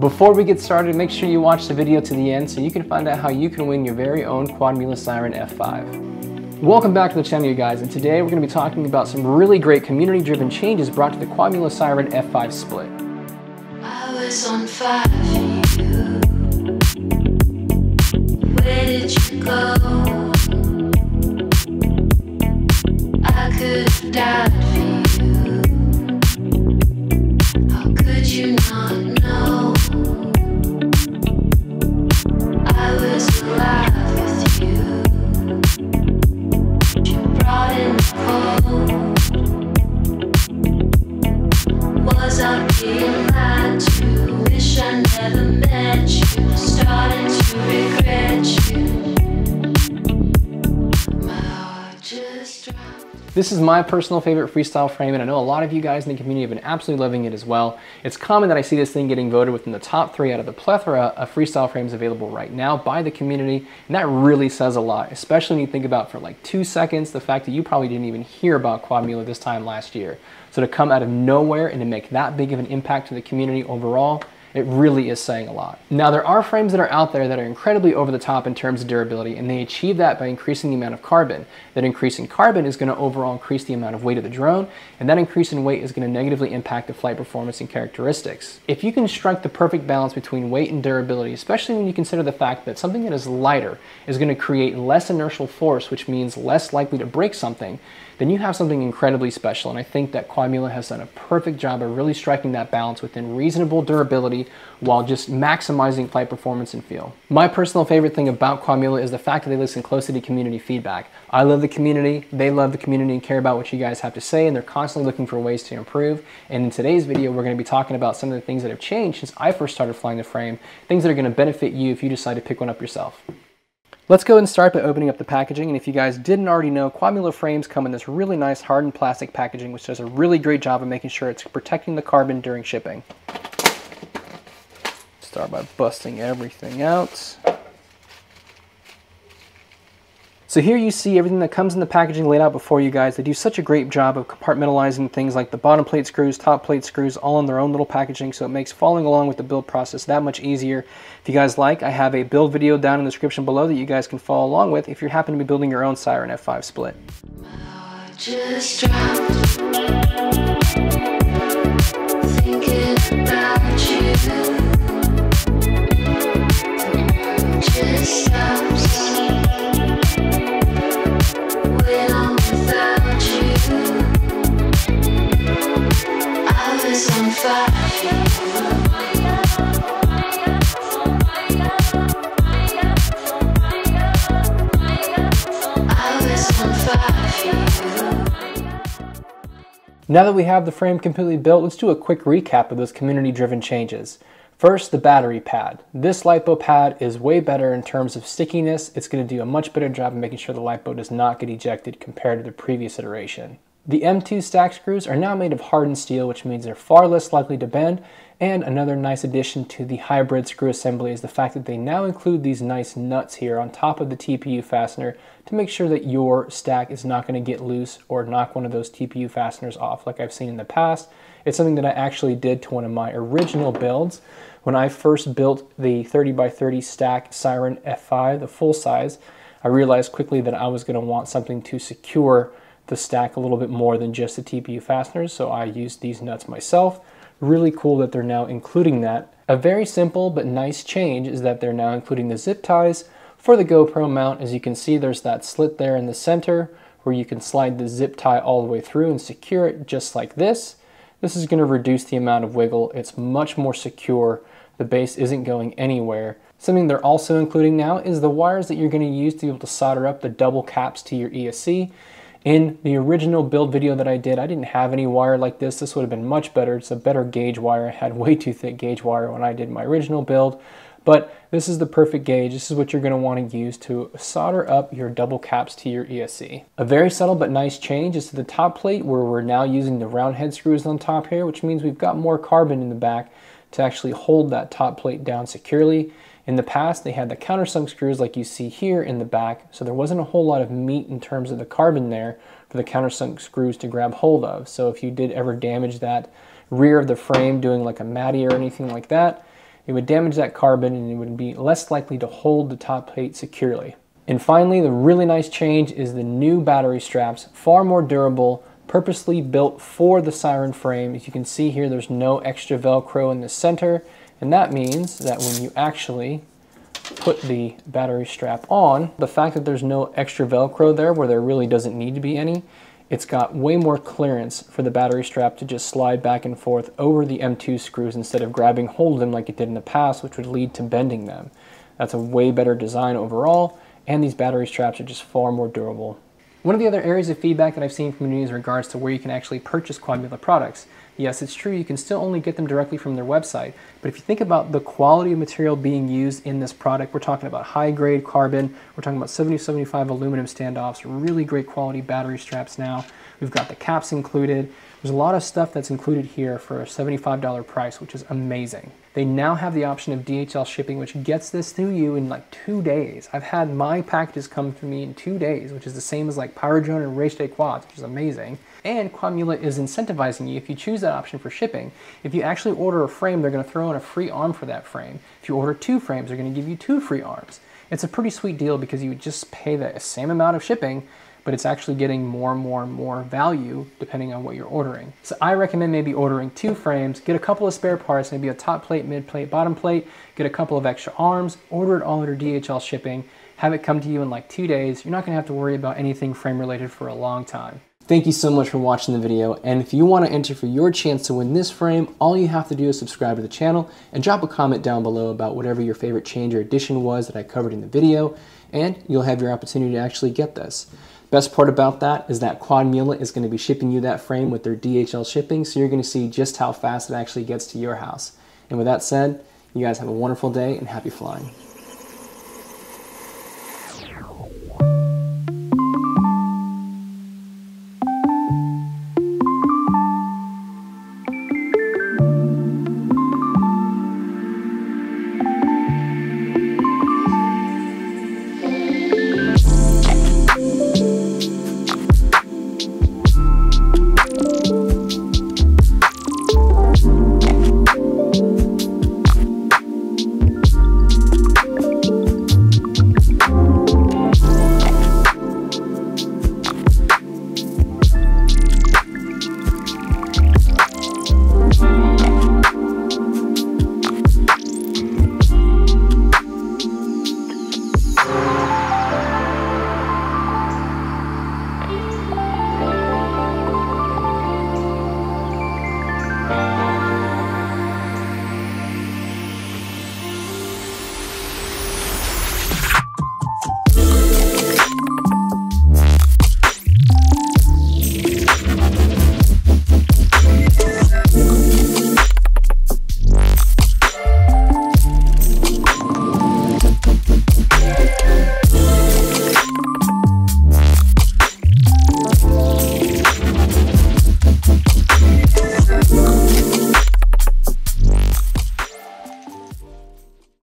Before we get started, make sure you watch the video to the end so you can find out how you can win your very own Quadmula Siren F5. Welcome back to the channel, you guys, and today we're going to be talking about some really great community-driven changes brought to the Quadmula Siren F5 Split. I was on fire for you. Where did you go? I could have died for you. How could you not know? I was alive with you. You brought in the cold. Was I being lied to? Wish I never met you. Starting to regret you. My heart just dropped. This is my personal favorite freestyle frame, and I know a lot of you guys in the community have been absolutely loving it as well. It's common that I see this thing getting voted within the top 3 out of the plethora of freestyle frames available right now by the community, and that really says a lot, especially when you think about for like 2 seconds the fact that you probably didn't even hear about Quadmula this time last year. So to come out of nowhere and to make that big of an impact to the community overall, it really is saying a lot. Now, there are frames that are out there that are incredibly over the top in terms of durability, and they achieve that by increasing the amount of carbon. That increase in carbon is going to overall increase the amount of weight of the drone, and that increase in weight is going to negatively impact the flight performance and characteristics. If you can strike the perfect balance between weight and durability, especially when you consider the fact that something that is lighter is going to create less inertial force, which means less likely to break something, then you have something incredibly special. And I think that Quadmula has done a perfect job of really striking that balance within reasonable durability while just maximizing flight performance and feel. My personal favorite thing about Quadmula is the fact that they listen closely to community feedback. I love the community, they love the community and care about what you guys have to say, and they're constantly looking for ways to improve. And in today's video, we're going to be talking about some of the things that have changed since I first started flying the frame, things that are going to benefit you if you decide to pick one up yourself. Let's go and start by opening up the packaging, and if you guys didn't already know, Quadmula frames come in this really nice hardened plastic packaging, which does a really great job of making sure it's protecting the carbon during shipping. Start by busting everything out. So here you see everything that comes in the packaging laid out before you guys. They do such a great job of compartmentalizing things like the bottom plate screws, top plate screws, all in their own little packaging, so it makes following along with the build process that much easier. If you guys like, I have a build video down in the description below that you guys can follow along with if you happen to be building your own Siren F5 Split. Just dropped, thinking about you. Just stops when I'm without you. I was on fire for you. I was on fire for you. Now that we have the frame completely built, let's do a quick recap of those community-driven changes. First, the battery pad. This LiPo pad is way better in terms of stickiness. It's going to do a much better job of making sure the LiPo does not get ejected compared to the previous iteration. The M2 stack screws are now made of hardened steel, which means they're far less likely to bend, and another nice addition to the hybrid screw assembly is the fact that they now include these nice nuts here on top of the TPU fastener to make sure that your stack is not going to get loose or knock one of those TPU fasteners off like I've seen in the past. It's something that I actually did to one of my original builds. When I first built the 30x30 stack Siren F5, the full size, I realized quickly that I was going to want something to secure the stack a little bit more than just the TPU fasteners, so I used these nuts myself. Really cool that they're now including that. A very simple but nice change is that they're now including the zip ties for the GoPro mount. As you can see, there's that slit there in the center where you can slide the zip tie all the way through and secure it just like this. This is going to reduce the amount of wiggle. It's much more secure. The base isn't going anywhere. Something they're also including now is the wires that you're going to use to be able to solder up the double caps to your ESC. In the original build video that I did, I didn't have any wire like this. This would have been much better. It's a better gauge wire. I had way too thick gauge wire when I did my original build, but this is the perfect gauge. This is what you're going to want to use to solder up your double caps to your ESC. A very subtle but nice change is to the top plate, where we're now using the round head screws on top here, which means we've got more carbon in the back to actually hold that top plate down securely. In the past, they had the countersunk screws like you see here in the back, so there wasn't a whole lot of meat in terms of the carbon there for the countersunk screws to grab hold of. So if you did ever damage that rear of the frame doing like a matty or anything like that, It would damage that carbon and it would be less likely to hold the top plate securely. And finally, the really nice change is the new battery straps, far more durable, purposely built for the Siren frame. As you can see here, there's no extra Velcro in the center, and that means that when you actually put the battery strap on, the fact that there's no extra Velcro there where there really doesn't need to be any, it's got way more clearance for the battery strap to just slide back and forth over the M2 screws instead of grabbing hold of them like it did in the past, which would lead to bending them. That's a way better design overall, and these battery straps are just far more durable. One of the other areas of feedback that I've seen from communities in regards to where you can actually purchase Quadmula products. Yes, it's true, you can still only get them directly from their website, but if you think about the quality of material being used in this product, we're talking about high-grade carbon, we're talking about 70-75 aluminum standoffs, really great quality battery straps now. We've got the caps included. There's a lot of stuff that's included here for a $75 price, which is amazing. They now have the option of DHL shipping, which gets this to you in like 2 days. I've had my packages come to me in 2 days, which is the same as like Pyrodrone and Race Day Quads, which is amazing. And Quadmula is incentivizing you, if you choose that option for shipping, if you actually order a frame, they're going to throw in a free arm for that frame. If you order 2 frames, they're going to give you 2 free arms. It's a pretty sweet deal because you would just pay the same amount of shipping, but it's actually getting more and more and more value depending on what you're ordering. So I recommend maybe ordering 2 frames, get a couple of spare parts, maybe a top plate, mid plate, bottom plate, get a couple of extra arms, order it all under DHL shipping, have it come to you in like 2 days. You're not gonna have to worry about anything frame related for a long time. Thank you so much for watching the video, and if you want to enter for your chance to win this frame, all you have to do is subscribe to the channel and drop a comment down below about whatever your favorite change or addition was that I covered in the video, and you'll have your opportunity to actually get this. Best part about that is that Quadmula is going to be shipping you that frame with their DHL shipping, so you're going to see just how fast it actually gets to your house. And with that said, you guys have a wonderful day and happy flying.